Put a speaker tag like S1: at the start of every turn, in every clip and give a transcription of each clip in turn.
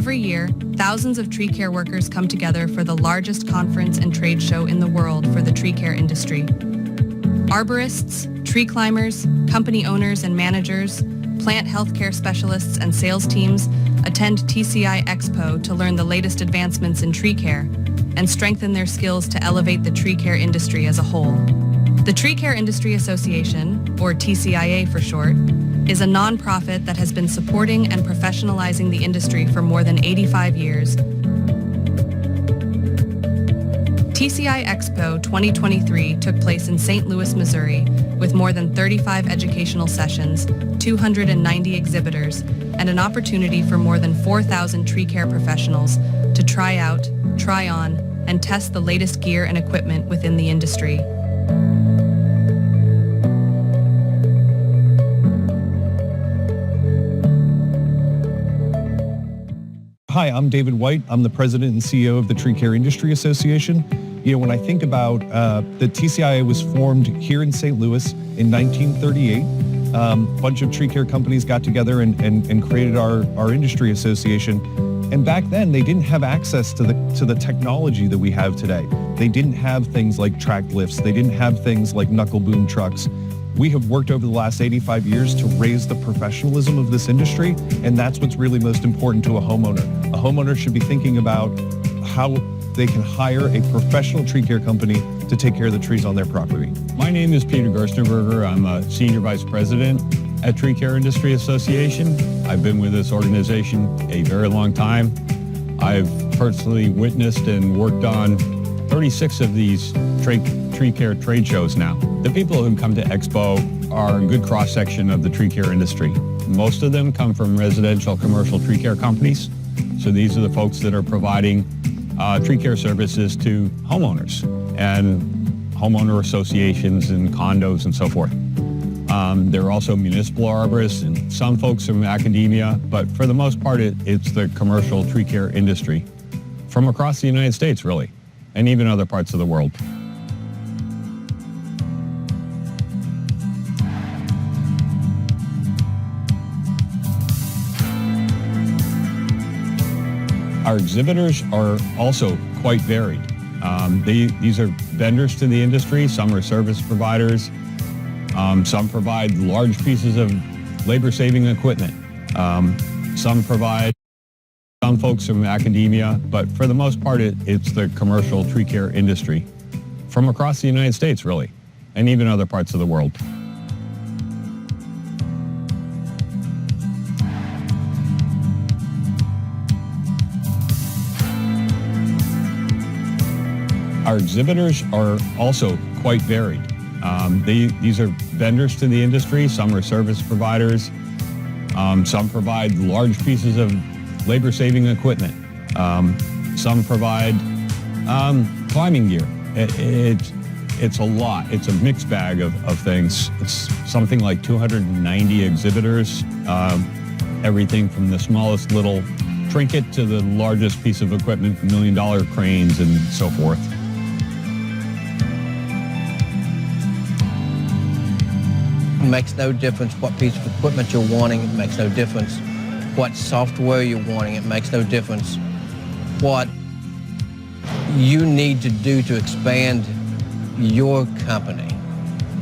S1: Every year, thousands of tree care workers come together for the largest conference and trade show in the world for the tree care industry. Arborists, tree climbers, company owners and managers, plant healthcare specialists and sales teams attend TCI EXPO to learn the latest advancements in tree care and strengthen their skills to elevate the tree care industry as a whole. The Tree Care Industry Association, or TCIA for short, is a nonprofit that has been supporting and professionalizing the industry for more than 85 years. TCI EXPO 2023 took place in St. Louis, Missouri, with more than 35 educational sessions, 290 exhibitors, and an opportunity for more than 4,000 tree care professionals to try out, try on, and test the latest gear and equipment within the industry.
S2: Hi, I'm David White. I'm the president and CEO of the Tree Care Industry Association. You know, when I think about the TCIA was formed here in St. Louis in 1938. A bunch of tree care companies got together and created our industry association. And back then, they didn't have access to the technology that we have today. They didn't have things like tracked lifts. They didn't have things like knuckle boom trucks. We have worked over the last 85 years to raise the professionalism of this industry, and that's what's really most important to a homeowner. A homeowner should be thinking about how they can hire a professional tree care company to take care of the trees on their property.
S3: My name is Peter Gerstenberger. I'm a Senior Vice President at Tree Care Industry Association. I've been with this organization a very long time. I've personally witnessed and worked on 36 of these tree care trade shows now. The people who come to Expo are a good cross-section of the tree care industry. Most of them come from residential commercial tree care companies. So these are the folks that are providing tree care services to homeowners and homeowner associations and condos and so forth. There are also municipal arborists and some folks from academia, but for the most part, it's the commercial tree care industry from across the United States, really, and even other parts of the world. Our exhibitors are also quite varied. These are vendors to the industry. Some are service providers. Some provide large pieces of labor-saving equipment. Some folks from academia, but for the most part, it's the commercial tree care industry from across the United States, really, and even other parts of the world. Our exhibitors are also quite varied. These are vendors to the industry. Some are service providers. Some provide large pieces of labor-saving equipment. Some provide climbing gear. It's a lot. It's a mixed bag of things. It's something like 290 exhibitors, everything from the smallest little trinket to the largest piece of equipment, $1 million cranes and so forth.
S4: It makes no difference what piece of equipment you're wanting. It makes no difference what software you're wanting. It makes no difference what you need to do to expand your company,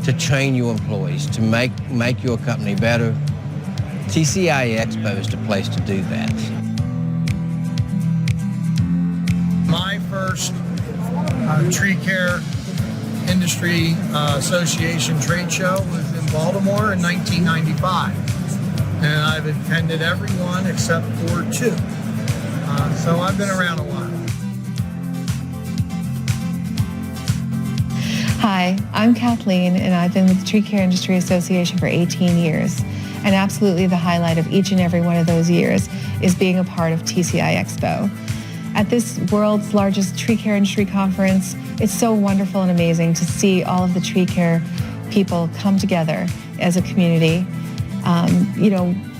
S4: to train your employees, to make your company better. TCI EXPO is the place to do that.
S5: My first tree care industry association trade show was in Baltimore in 1995, and I've attended every one except for two. So I've been around a while.
S6: Hi, I'm Kathleen, and I've been with the Tree Care Industry Association for 18 years. And absolutely the highlight of each and every one of those years is being a part of TCI EXPO. At this world's largest tree care industry conference, it's so wonderful and amazing to see all of the tree care people come together as a community.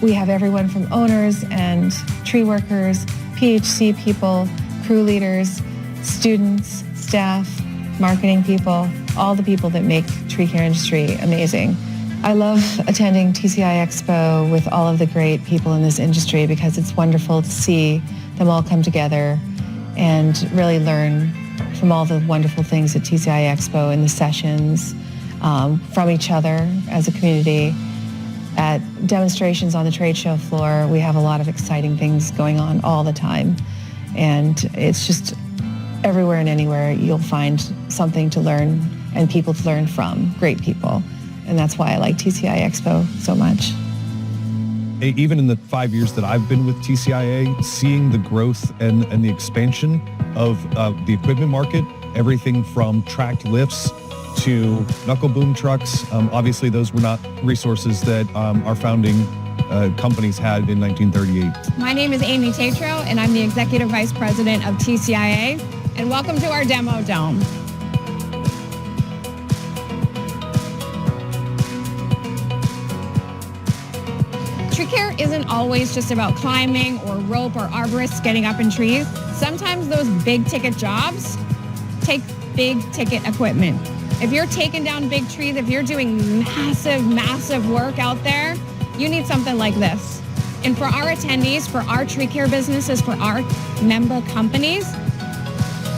S6: We have everyone from owners and tree workers, PHC people, crew leaders, students, staff, marketing people, all the people that make tree care industry amazing. I love attending TCI EXPO with all of the great people in this industry because it's wonderful to see them all come together and really learn from all the wonderful things at TCI EXPO and the sessions, from each other as a community. At demonstrations on the trade show floor, we have a lot of exciting things going on all the time. And it's just everywhere and anywhere you'll find something to learn and people to learn from, great people. And that's why I like TCI EXPO so much.
S2: Even in the 5 years that I've been with TCIA, seeing the growth and the expansion of the equipment market, everything from tracked lifts to knuckle boom trucks. Obviously, those were not resources that our founding companies had in 1938.
S7: My name is Amy Tatro, and I'm the Executive Vice President of TCIA, and welcome to our demo dome. Tree care isn't always just about climbing or rope or arborists getting up in trees. Sometimes those big ticket jobs take big ticket equipment. If you're taking down big trees, if you're doing massive work out there, you need something like this. And for our attendees, for our tree care businesses, for our member companies,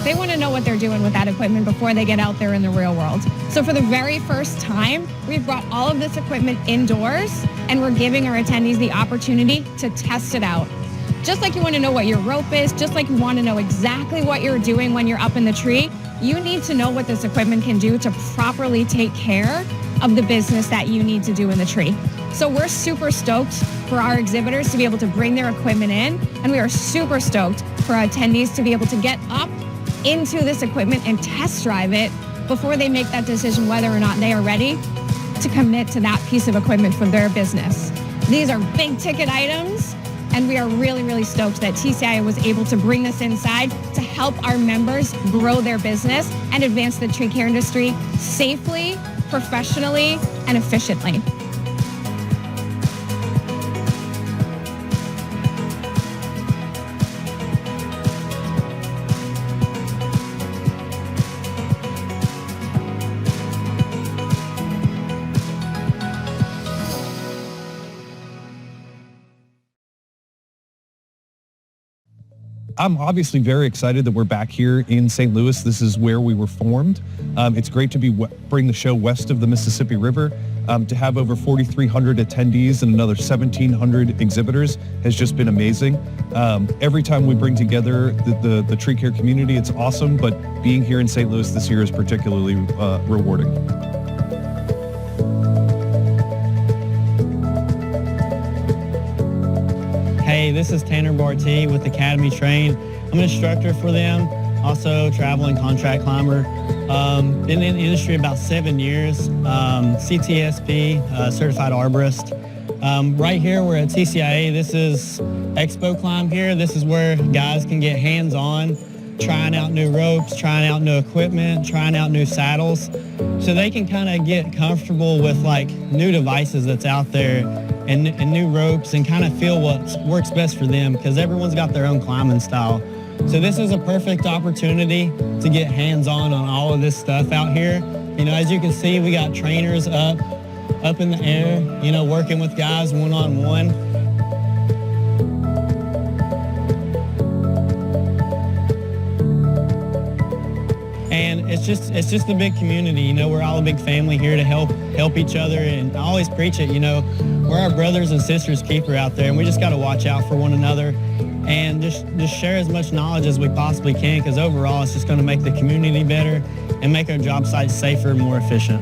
S7: they want to know what they're doing with that equipment before they get out there in the real world. So for the very first time, we've brought all of this equipment indoors, and we're giving our attendees the opportunity to test it out. Just like you want to know what your rope is, just like you want to know exactly what you're doing when you're up in the tree, you need to know what this equipment can do to properly take care of the business that you need to do in the tree. So we're super stoked for our exhibitors to be able to bring their equipment in, and we are super stoked for our attendees to be able to get up into this equipment and test drive it before they make that decision whether or not they are ready to commit to that piece of equipment for their business. These are big ticket items, and we are really stoked that TCI was able to bring this inside to help our members grow their business and advance the tree care industry safely, professionally, and efficiently.
S2: I'm obviously very excited that we're back here in St. Louis. This is where we were formed. It's great to bring the show west of the Mississippi River. To have over 4,300 attendees and another 1,700 exhibitors has just been amazing. Every time we bring together the tree care community, it's awesome, but being here in St. Louis this year is particularly rewarding.
S8: Hey, this is Tanner Bartee with Academy Train. I'm an instructor for them, also traveling contract climber. Been in the industry about 7 years, CTSP, certified arborist. Right here, we're at TCIA. This is Expo Climb here. This is where guys can get hands-on, trying out new ropes, trying out new equipment, trying out new saddles. So they can kind of get comfortable with like new devices that's out there and new ropes and kind of feel what works best for them, because everyone's got their own climbing style. So this is a perfect opportunity to get hands-on on all of this stuff out here. You know, as you can see, we got trainers up in the air, you know, working with guys one-on-one. And it's just a big community, you know, we're all a big family here to help each other. And I always preach it, you know, we're our brothers and sisters keeper out there, and we just got to watch out for one another and just share as much knowledge as we possibly can, because overall it's just going to make the community better and make our job sites safer and more efficient.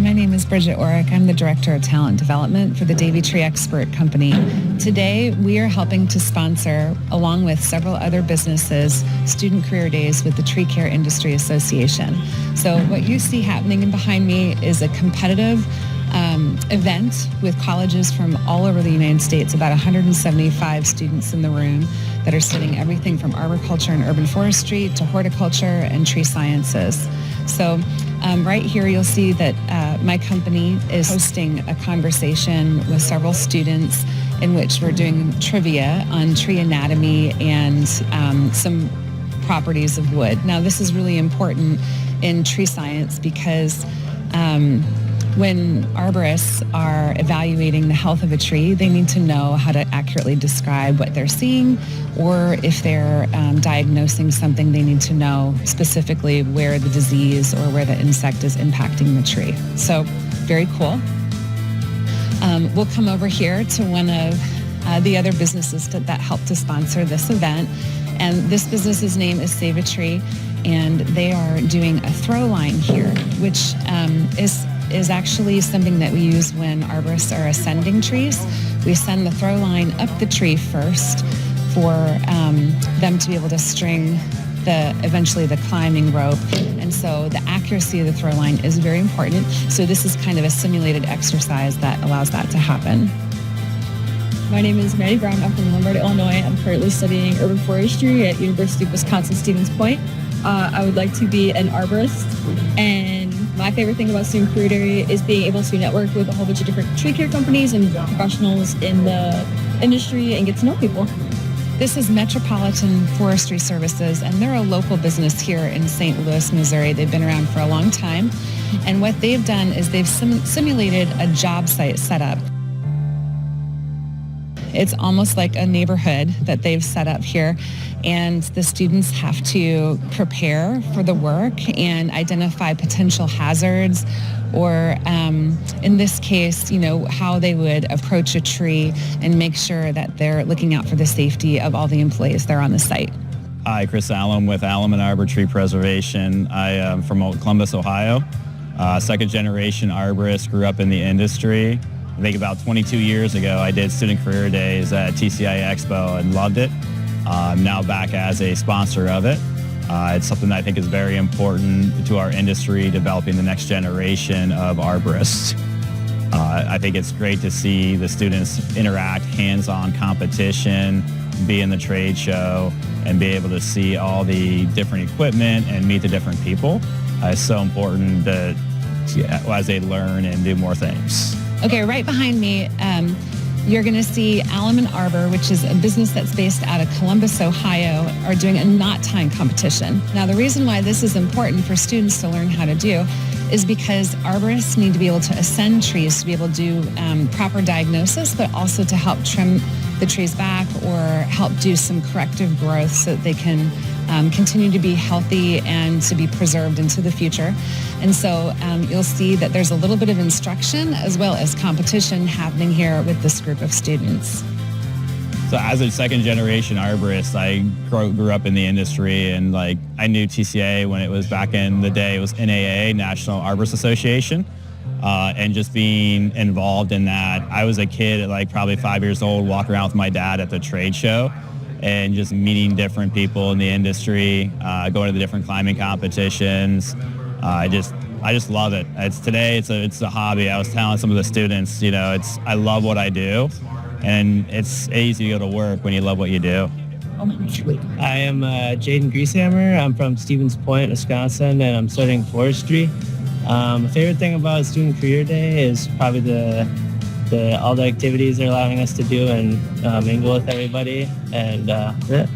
S9: My name is Bridget Orrick. I'm the Director of Talent Development for the Davey Tree Expert Company. Today, we are helping to sponsor, along with several other businesses, student career days with the Tree Care Industry Association. So what you see happening behind me is a competitive event with colleges from all over the United States, about 175 students in the room that are studying everything from arboriculture and urban forestry to horticulture and tree sciences. So right here you'll see that my company is hosting a conversation with several students in which we're doing trivia on tree anatomy and some properties of wood. Now this is really important in tree science because when arborists are evaluating the health of a tree, they need to know how to accurately describe what they're seeing, or if they're diagnosing something, they need to know specifically where the disease or where the insect is impacting the tree. So very cool. We'll come over here to one of the other businesses that helped to sponsor this event. And this business's name is Save a Tree, and they are doing a throw line here, which is actually something that we use when arborists are ascending trees. We send the throw line up the tree first for them to be able to string eventually the climbing rope. And so the accuracy of the throw line is very important. So this is kind of a simulated exercise that allows that to happen.
S10: My name is Mary Brown. I'm from Lombard, Illinois. I'm currently studying urban forestry at University of Wisconsin-Stevens Point. I would like to be an arborist, and my favorite thing about Student Career Day is being able to network with a whole bunch of different tree care companies and professionals in the industry and get to know people.
S9: This is Metropolitan Forestry Services, and they're a local business here in St. Louis, Missouri. They've been around for a long time, and what they've done is they've simulated a job site setup. It's almost like a neighborhood that they've set up here, and the students have to prepare for the work and identify potential hazards, or in this case, how they would approach a tree and make sure that they're looking out for the safety of all the employees there on the site.
S11: Hi, Chris Allen with Allen and Arbor Tree Preservation. I am from Columbus, Ohio. Second generation arborist, grew up in the industry. I think about 22 years ago, I did Student Career Days at TCI EXPO and loved it. I'm now back as a sponsor of it. It's something that I think is very important to our industry, developing the next generation of arborists. I think it's great to see the students interact, hands-on competition, be in the trade show, and be able to see all the different equipment and meet the different people. It's so important that as they learn and do more things.
S9: Okay, right behind me, you're going to see Allen Arbor, which is a business that's based out of Columbus, Ohio, are doing a knot tying competition. Now, the reason why this is important for students to learn how to do is because arborists need to be able to ascend trees to be able to do proper diagnosis, but also to help trim the trees back or help do some corrective growth so that they can continue to be healthy and to be preserved into the future. And so you'll see that there's a little bit of instruction as well as competition happening here with this group of students.
S11: So as a second generation arborist, I grew up in the industry, and I knew TCA when it was back in the day. It was NAA, National Arborist Association. And just being involved in that. I was a kid at probably 5 years old, walking around with my dad at the trade show and just meeting different people in the industry, going to the different climbing competitions. I just love it. It's a hobby. I was telling some of the students, I love what I do, and it's easy to go to work when you love what you do.
S12: I am Jaden Greasehammer. I'm from Stevens Point, Wisconsin, and I'm studying forestry. My favorite thing about Student Career Day is probably all the activities they're allowing us to do and mingle with everybody, and yeah.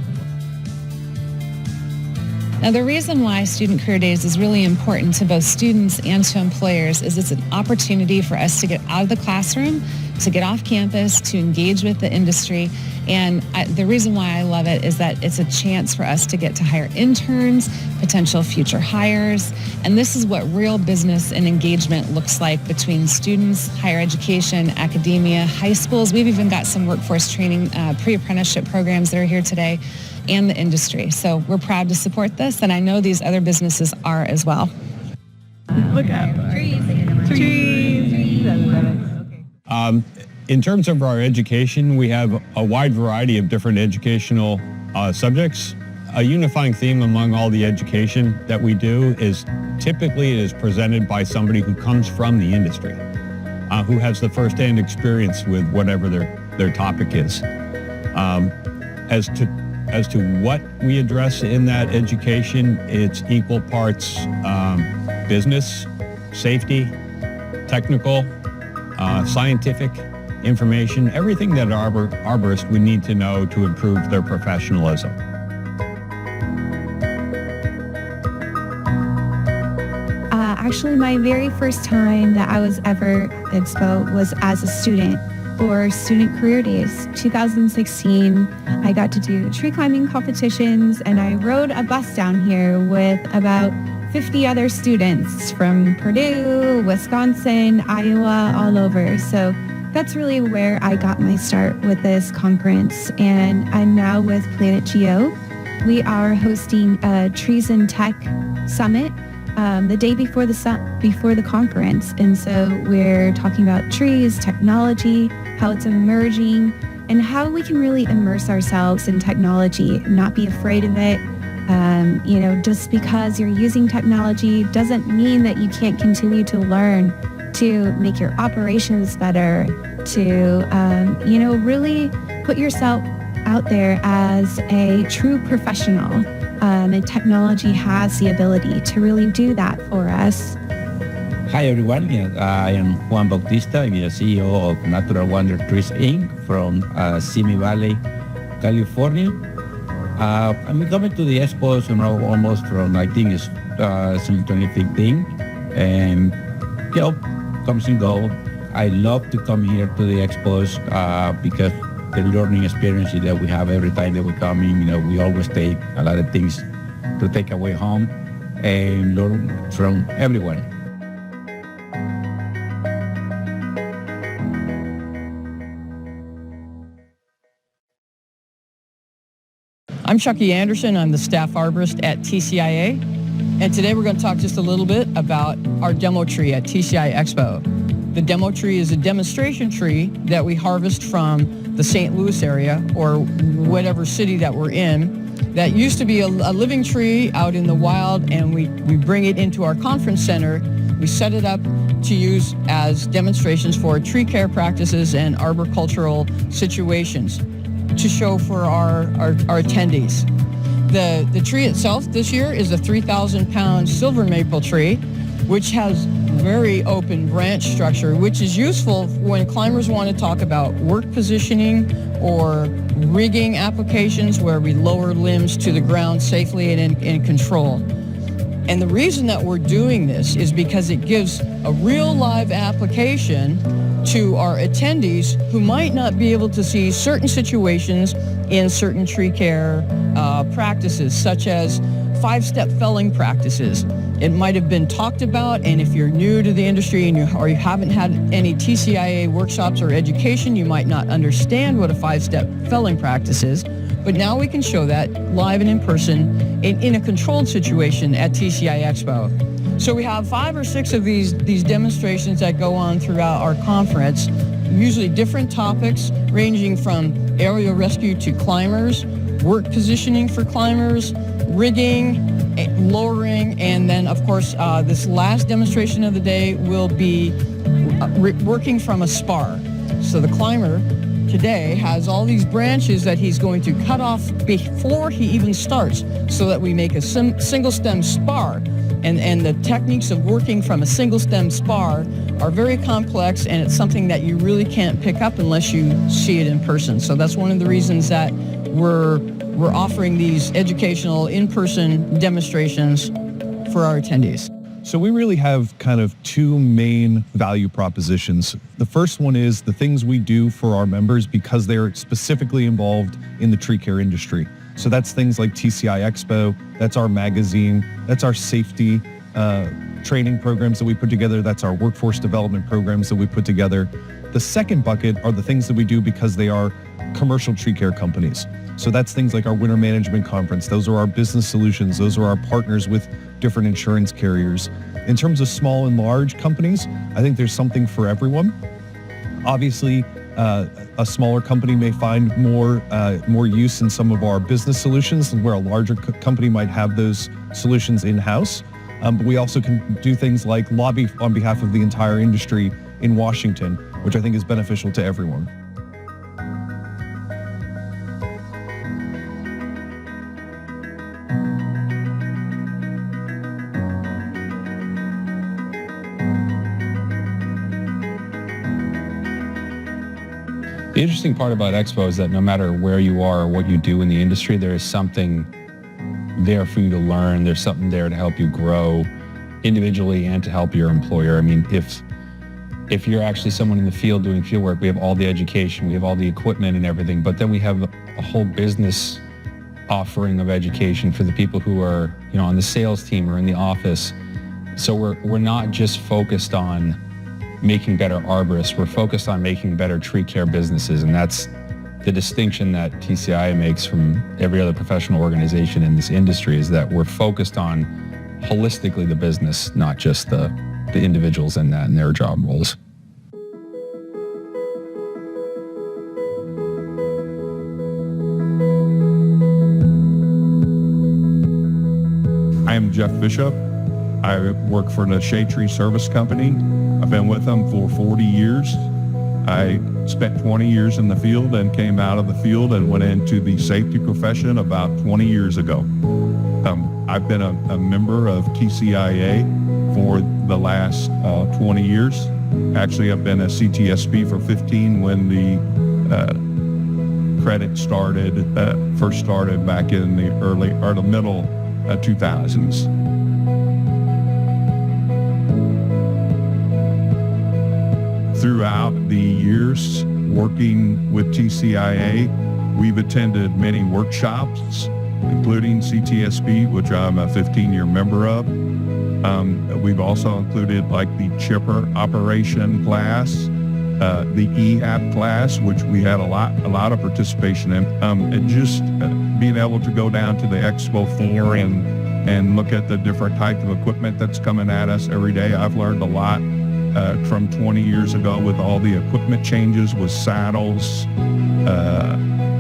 S9: Now, the reason why Student Career Days is really important to both students and to employers is it's an opportunity for us to get out of the classroom, to get off campus, to engage with the industry. And the reason why I love it is that it's a chance for us to get to hire interns, potential future hires. And this is what real business and engagement looks like between students, higher education, academia, high schools. We've even got some workforce training, pre-apprenticeship programs that are here today, and the industry. So we're proud to support this, and I know these other businesses are as well.
S10: Look at trees.
S3: In terms of our education, we have a wide variety of different educational subjects. A unifying theme among all the education that we do is typically it is presented by somebody who comes from the industry, who has the first-hand experience with whatever their topic is. As to what we address in that education, it's equal parts business, safety, technical, scientific information, everything that an arborist would need to know to improve their professionalism.
S13: actually my very first time that I was ever at Expo was as a student for Student Career Days. 2016, I got to do tree climbing competitions, and I rode a bus down here with about 50 other students from Purdue, Wisconsin, Iowa, all over. So that's really where I got my start with this conference. And I'm now with Planet Geo. We are hosting a Trees and Tech Summit the day before the conference. And so we're talking about trees, technology, how it's emerging, and how we can really immerse ourselves in technology, not be afraid of it. Just because you're using technology doesn't mean that you can't continue to learn to make your operations better, to, really put yourself out there as a true professional. And technology has the ability to really do that for us.
S14: Hi everyone, I am Juan Bautista. I'm the CEO of Natural Wonder Trees Inc. from Simi Valley, California. I'm coming to the Expo almost from, I think it's since 2015, and comes and go. I love to come here to the Expos because the learning experiences that we have every time that we come in, we always take a lot of things to take away home and learn from everyone.
S15: I'm Chucky Anderson. I'm the staff arborist at TCIA. And today we're going to talk just a little bit about our demo tree at TCI EXPO. The demo tree is a demonstration tree that we harvest from the St. Louis area or whatever city that we're in. That used to be a living tree out in the wild, and we bring it into our conference center. We set it up to use as demonstrations for tree care practices and arboricultural situations to show for our attendees. The tree itself this year is a 3,000-pound silver maple tree, which has very open branch structure, which is useful when climbers want to talk about work positioning or rigging applications where we lower limbs to the ground safely and in control. And the reason that we're doing this is because it gives a real live application to our attendees who might not be able to see certain situations in certain tree care practices, such as 5-step felling practices. It might have been talked about, and if you're new to the industry and you haven't had any TCIA workshops or education, you might not understand what a 5-step felling practice is. But now we can show that live and in person in a controlled situation at TCI EXPO. So we have 5 or 6 of these demonstrations that go on throughout our conference, usually different topics ranging from aerial rescue to climbers, work positioning for climbers, rigging, lowering, and then of course this last demonstration of the day will be working from a spar. So the climber today has all these branches that he's going to cut off before he even starts so that we make a single stem spar. And the techniques of working from a single stem spar are very complex, and it's something that you really can't pick up unless you see it in person. So that's one of the reasons that we're offering these educational in-person demonstrations for our attendees.
S2: So we really have kind of 2 main value propositions. The first one is the things we do for our members because they're specifically involved in the tree care industry. So that's things like TCI EXPO, that's our magazine, that's our safety training programs that we put together, that's our workforce development programs that we put together. The second bucket are the things that we do because they are commercial tree care companies. So that's things like our winter management conference. Those are our business solutions. Those are our partners with different insurance carriers. In terms of small and large companies, I think there's something for everyone. Obviously, a smaller company may find more use in some of our business solutions, where a larger company might have those solutions in-house. But we also can do things like lobby on behalf of the entire industry in Washington, which I think is beneficial to everyone.
S16: The interesting part about Expo is that no matter where you are or what you do in the industry, there is something there for you to learn. There's something there to help you grow. individually and to help your employer. I mean, if you're actually someone in the field doing field work, we have all the education, we have all the equipment and everything, but then we have a whole business offering of education for the people who are, on the sales team or in the office. So we're not just focused on making better arborists, we're focused on making better tree care businesses, and that's the distinction that TCI makes from every other professional organization in this industry, is that we're focused on holistically the business, not just the individuals in that and their job roles.
S17: I am Jeff Bishop. I work for the Shade Tree Service Company. I've been with them for 40 years. I spent 20 years in the field and came out of the field and went into the safety profession about 20 years ago. I've been a member of TCIA for the last 20 years. Actually, I've been a CTSP for 15 when the credit first started back in the early or the middle 2000s. Throughout the years working with TCIA, we've attended many workshops, including CTSP, which I'm a 15-year member of. We've also included like the chipper operation class, the EAP class, which we had a lot of participation in, and just being able to go down to the expo floor and look at the different type of equipment that's coming at us every day. I've learned a lot from 20 years ago with all the equipment changes, with saddles,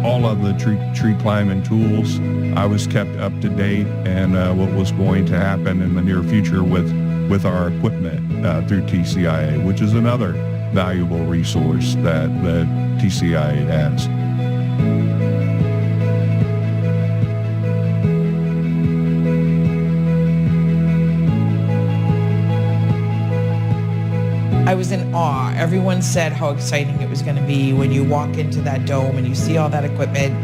S17: all of the tree climbing tools. I was kept up to date and what was going to happen in the near future with our equipment through TCIA, which is another valuable resource that TCIA has.
S18: I was in awe. Everyone said how exciting it was going to be when you walk into that dome and you see all that equipment.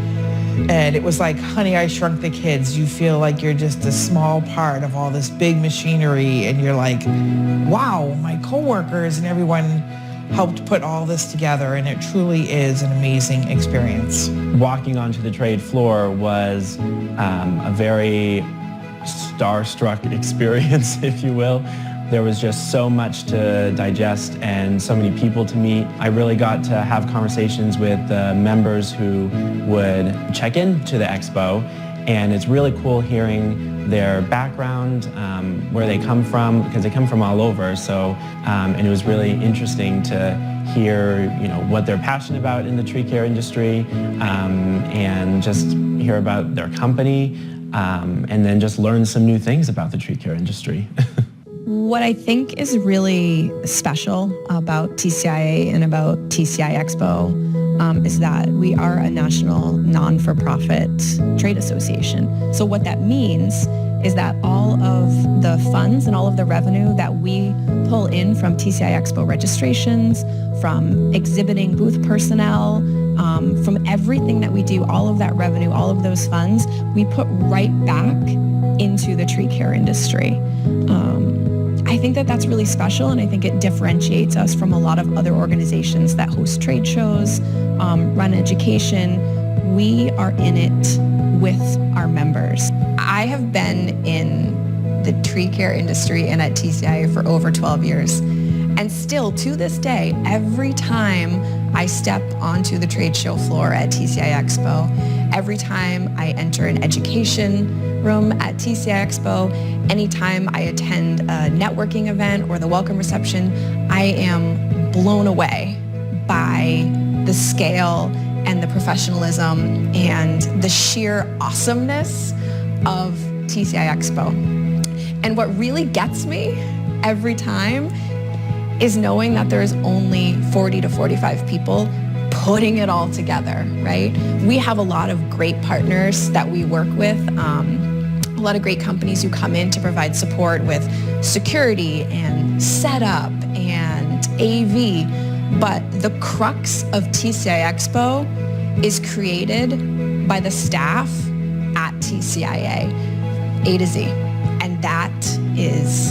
S18: And it was like, Honey, I Shrunk the Kids. You feel like you're just a small part of all this big machinery. And you're like, wow, my coworkers and everyone helped put all this together. And it truly is an amazing experience.
S19: Walking onto the trade floor was a very starstruck experience, if you will. There was just so much to digest and so many people to meet. I really got to have conversations with the members who would check in to the expo, and it's really cool hearing their background, where they come from, because they come from all over. So, and it was really interesting to hear, what they're passionate about in the tree care industry, and just hear about their company, and then just learn some new things about the tree care industry.
S9: What I think is really special about TCIA and about TCI EXPO is that we are a national non-for-profit trade association. So what that means is that all of the funds and all of the revenue that we pull in from TCI EXPO registrations, from exhibiting booth personnel, from everything that we do, all of that revenue, all of those funds, we put right back into the tree care industry. I think that that's really special, and I think it differentiates us from a lot of other organizations that host trade shows, run education. We are in it with our members. I have been in the tree care industry and at TCIA for over 12 years. And still, to this day, every time I step onto the trade show floor at TCI EXPO, every time I enter an education room at TCI EXPO, anytime I attend a networking event or the welcome reception, I am blown away by the scale and the professionalism and the sheer awesomeness of TCI EXPO. And what really gets me every time is knowing that there's only 40 to 45 people putting it all together, right? We have a lot of great partners that we work with, a lot of great companies who come in to provide support with security and setup and AV, but the crux of TCI EXPO is created by the staff at TCIA, A to Z, and that is